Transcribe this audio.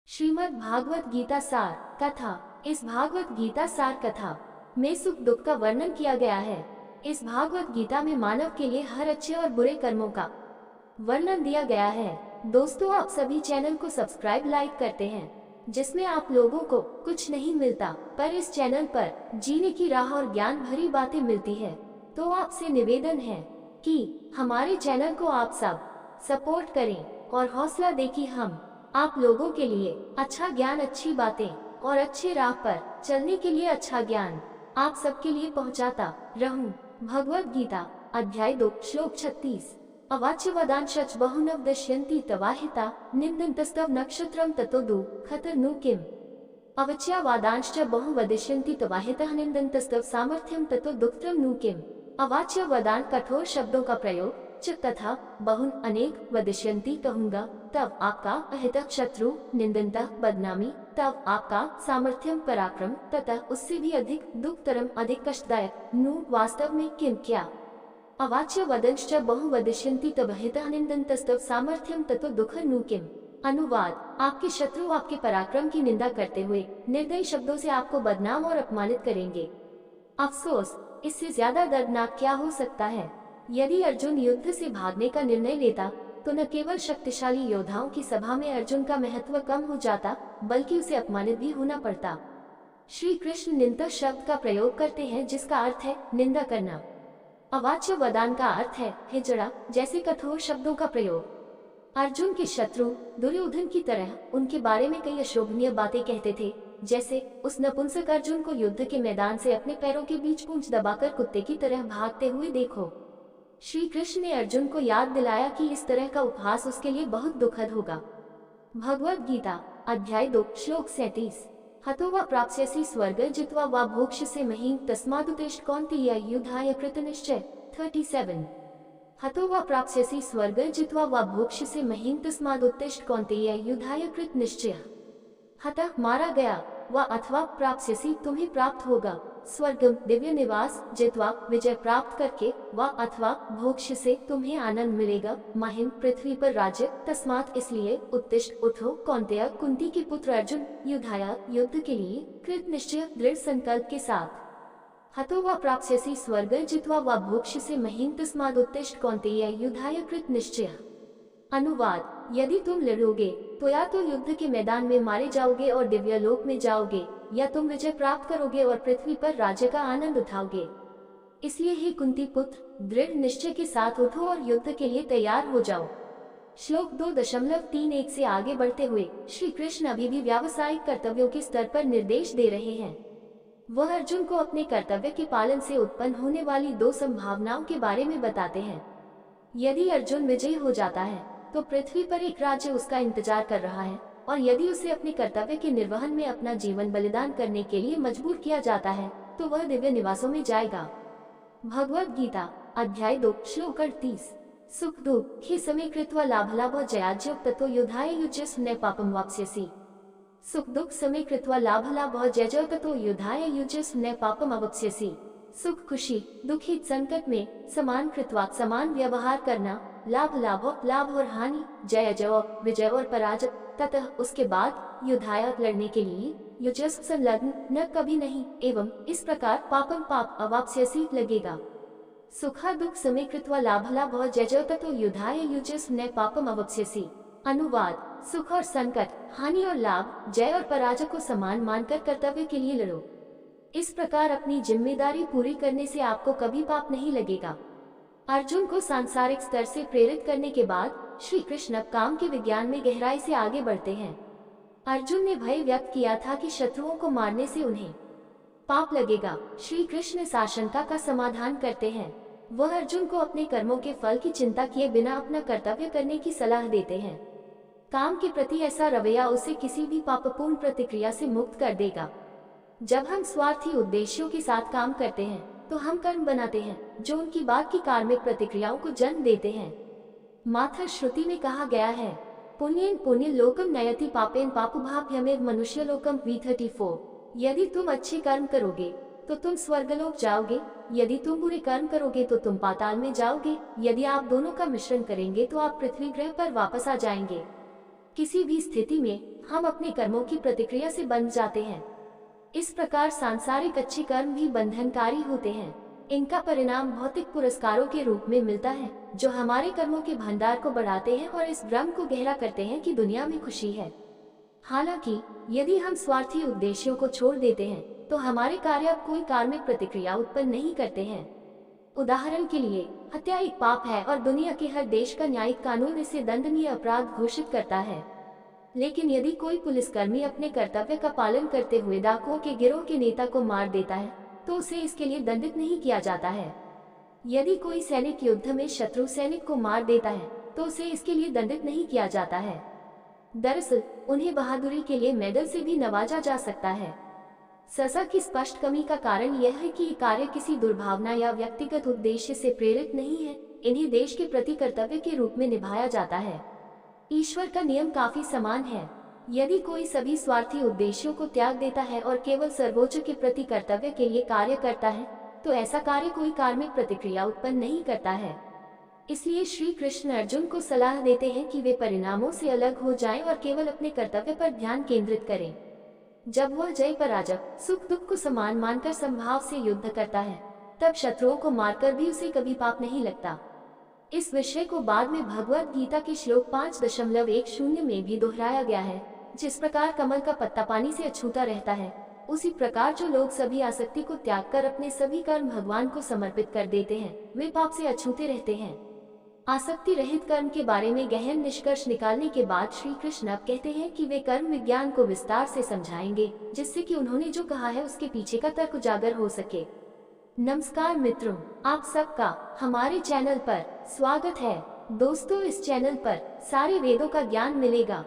श्रीमद् भागवत गीता सार कथा। इस भागवत गीता सार कथा में सुख दुख का वर्णन किया गया है। इस भागवत गीता में मानव के लिए हर अच्छे और बुरे कर्मों का वर्णन दिया गया है। दोस्तों, आप सभी चैनल को सब्सक्राइब लाइक करते हैं, जिसमें आप लोगों को कुछ नहीं मिलता, पर इस चैनल पर जीने की राह और ज्ञान भरी बातें मिलती है। तो आपसे निवेदन है कि हमारे चैनल को आप सब सपोर्ट करें और हौसला दें कि हम आप लोगों के लिए अच्छा ज्ञान, अच्छी बातें और अच्छे राह पर चलने के लिए अच्छा ज्ञान आप सबके लिए पहुंचाता रहूं। भगवद गीता अध्याय 2 श्लोक 36। अवाच्य वदांशच बहुनवदश्यन्ति तवाहिता निंदन्तस्तव नक्षत्रम ततो दुःखतनु किम। अवच्या वादांश्च बहुवदिष्यन्ति तवाहितः निंदन्तस्तव सामर्थ्यम ततो दुःखतम नु किम। अवाच्य वदान कठोर शब्दों का प्रयोग च तथा बहुन अनेक वदिष्यन्ति कहूंगा, तब आपका अहितः शत्रु, निंदनतः बदनामी, तब आपका सामर्थ्यम पराक्रम, तथा उससे भी अधिक दुखतरम अधिक कष्टदायक, नु वास्तव में किम क्या। अवाच्य वदंश्च बहुवदिष्यन्ति तब अहितः निंदन्तस्तव सामर्थ्यम ततो दुःख नु किम। अनुवाद: आपके शत्रु आपके पराक्रम की निंदा करते हुए निर्दयी शब्दों से आपको बदनाम और अपमानित करेंगे। अफसोस, इससे ज्यादा दर्दनाक क्या हो सकता है। यदि अर्जुन युद्ध से भागने का निर्णय लेता तो न केवल शक्तिशाली योद्धाओं की सभा में अर्जुन का महत्व कम हो जाता, बल्कि उसे अपमानित भी होना पड़ता। श्री कृष्ण निंदा शब्द का प्रयोग करते हैं, जिसका अर्थ है निंदा करना। अवाच्य वदान का अर्थ है हिजड़ा, जैसे कठोर शब्दों का प्रयोग। अर्जुन के शत्रु दुर्योधन की तरह उनके बारे में कई अशोभनीय बातें कहते थे, जैसे उस नपुंसक अर्जुन को युद्ध के मैदान से अपने पैरों के बीच पूंछ दबाकर कुत्ते की तरह भागते हुए देखो। श्री कृष्ण ने अर्जुन को याद दिलाया कि इस तरह का उपहास उसके लिए बहुत दुखद होगा। भगवद गीता अध्याय 2 श्लोक 37। हतो वा प्राप्स्यसि स्वर्ग जित्वा वा भोक्ष्यसे महीम् तस्मादुत्तिष्ठ कौन्तेय युद्धाय कृतनिश्चय। 37। हतो वा प्राप्स्यसि स्वर्ग जित्वा वा भोक्ष्यसे महीम् तस्मादुत्तिष्ठ कौन्तेय युद्धाय कृतनिश्चय। हतः मारा गया, वा अथवा प्राप्स्यसि तुम्हें प्राप्त होगा, स्वर्गम दिव्य निवास, जित्वा विजय प्राप्त करके, वा अथवा भोक्ष्य से तुम्हें आनंद मिलेगा, महिम पृथ्वी पर राज्य, तस्मात् इसलिए, उत्तिष्ठ उठो, कौन्तेय कुंती के पुत्र अर्जुन, युद्धाय युद्ध के लिए, कृत निश्चय दृढ़ संकल्प के साथ। हतो वा प्राप्स्यसि स्वर्ग जित्वा वा भोक्ष्य से महिम तस्मात् उत्तिष्ठ कौन्तेय युद्धाय कृत निश्चय। अनुवाद: यदि तुम लड़ोगे तो या तो युद्ध के मैदान में मारे जाओगे और दिव्य लोक में जाओगे, या तुम विजय प्राप्त करोगे और पृथ्वी पर राज्य का आनंद उठाओगे। इसलिए हे कुंती पुत्र, दृढ़ निश्चय के साथ उठो और युद्ध के लिए तैयार हो जाओ। श्लोक 2.31 से आगे बढ़ते हुए श्री कृष्ण अभी भी व्यावसायिक कर्तव्यों के स्तर पर निर्देश दे रहे हैं। वह अर्जुन को अपने कर्तव्य के पालन से उत्पन्न होने वाली 2 संभावनाओं के बारे में बताते हैं। यदि अर्जुन विजयी हो जाता है तो पृथ्वी पर एक राज्य उसका इंतजार कर रहा है, और यदि उसे अपने कर्तव्य के निर्वहन में अपना जीवन बलिदान करने के लिए मजबूर किया जाता है तो वह दिव्य निवासों में जाएगा। भगवद गीता अध्याय 2 श्लोक 38। सुख दुख ही समय कृत्वा लाभलाभ जयाज्य ततो युद्धाय युज्यस न पापम वाप्स्यसि। सुख दुख समय कृत्वा लाभलाभ जय ततो युद्धाय युज्यस न पापम अवाप्स्यसि। सुख खुशी, दुखी संकट में समान कृत्वा समान व्यवहार करना, लाभ लाभ और हानि, जय जय विजय और पराजय, ततः उसके बाद युद्धाय लड़ने के लिए, युजस संलग्न न कभी नहीं, एवं इस प्रकार पापम पाप अवाप्स्यसि लगेगा। सुखा दुख समय कृत्वा लाभ जय जय ततो युद्धाय युजस न पापम अवाप्स्यसि। अनुवाद: सुख और संकट, हानि और लाभ, जय और पराजय को समान मानकर कर्तव्य के लिए लड़ो। इस प्रकार अपनी जिम्मेदारी पूरी करने से आपको कभी पाप नहीं लगेगा। अर्जुन को सांसारिक स्तर से प्रेरित करने के बाद श्री कृष्ण काम के विज्ञान में गहराई से आगे बढ़ते हैं। अर्जुन ने भय व्यक्त किया था कि शत्रुओं को मारने से उन्हें पाप लगेगा। श्री कृष्ण इस आशंका का समाधान करते हैं। वह अर्जुन को अपने कर्मों के फल की चिंता किए बिना अपना कर्तव्य करने की सलाह देते हैं। काम के प्रति ऐसा रवैया उसे किसी भी पापपूर्ण प्रतिक्रिया से मुक्त कर देगा। जब हम स्वार्थी उद्देश्यों के साथ काम करते हैं तो हम कर्म बनाते हैं जो उनकी बाद की कार्मिक प्रतिक्रियाओं को जन्म देते हैं। माथा श्रुति में कहा गया है, पुण्येन पुण्य लोकम नयति पापेन पापुभाभ्यमेव मनुष्य लोकम V34। यदि तुम अच्छे कर्म करोगे तो तुम स्वर्गलोक जाओगे, यदि तुम बुरे कर्म करोगे तो तुम पाताल में जाओगे। यदि आप दोनों का मिश्रण करेंगे तो आप पृथ्वी ग्रह पर वापस आ जाएंगे। किसी भी स्थिति में हम अपने कर्मों की प्रतिक्रिया से बंध जाते हैं। इस प्रकार सांसारिक अच्छे कर्म भी बंधनकारी होते हैं। इनका परिणाम भौतिक पुरस्कारों के रूप में मिलता है, जो हमारे कर्मों के भंडार को बढ़ाते हैं और इस भ्रम को गहरा करते हैं कि दुनिया में खुशी है। हालांकि यदि हम स्वार्थी उद्देश्यों को छोड़ देते हैं तो हमारे कार्य अब कोई कार्मिक प्रतिक्रिया उत्पन्न नहीं करते हैं। उदाहरण के लिए, हत्या एक पाप है और दुनिया के हर देश का न्यायिक कानून इसे दंडनीय अपराध घोषित करता है। लेकिन यदि कोई पुलिसकर्मी अपने कर्तव्य का पालन करते हुए डाकुओं के गिरोह के नेता को मार देता है तो उसे इसके लिए दंडित नहीं किया जाता है। यदि कोई सैनिक युद्ध में शत्रु सैनिक को मार देता है तो उसे इसके लिए दंडित नहीं किया जाता है। दरअसल उन्हें बहादुरी के लिए मेडल से भी नवाजा जा सकता है। सजा की स्पष्ट कमी का कारण यह है कि ये कार्य किसी दुर्भावना या व्यक्तिगत उद्देश्य से प्रेरित नहीं है। इन्हें देश के प्रति कर्तव्य के रूप में निभाया जाता है। ईश्वर का नियम काफी समान है। यदि कोई सभी स्वार्थी उद्देश्यों को त्याग देता है और केवल सर्वोच्च के प्रति कर्तव्य के लिए कार्य करता है तो ऐसा कार्य कोई कार्मिक प्रतिक्रिया उत्पन्न नहीं करता है। इसलिए श्री कृष्ण अर्जुन को सलाह देते हैं कि वे परिणामों से अलग हो जाएं और केवल अपने कर्तव्य पर ध्यान केंद्रित करें। जब वह जय पराजय सुख दुख को समान मानकर समभाव से युद्ध करता है तब शत्रुओं को मारकर भी उसे कभी पाप नहीं लगता। इस विषय को बाद में भगवद गीता के श्लोक 5.10 में भी दोहराया गया है। जिस प्रकार कमल का पत्ता पानी से अछूता रहता है, उसी प्रकार जो लोग सभी आसक्ति को त्याग कर अपने सभी कर्म भगवान को समर्पित कर देते हैं, वे पाप से अछूते रहते हैं। आसक्ति रहित कर्म के बारे में गहन निष्कर्ष निकालने के बाद श्री कृष्ण अब कहते हैं कि वे कर्म विज्ञान को विस्तार से समझाएंगे, जिससे कि उन्होंने जो कहा है उसके पीछे का तर्क उजागर हो सके। नमस्कार मित्रों, आप सबका हमारे चैनल पर स्वागत है। दोस्तों, इस चैनल पर सारे वेदों का ज्ञान मिलेगा।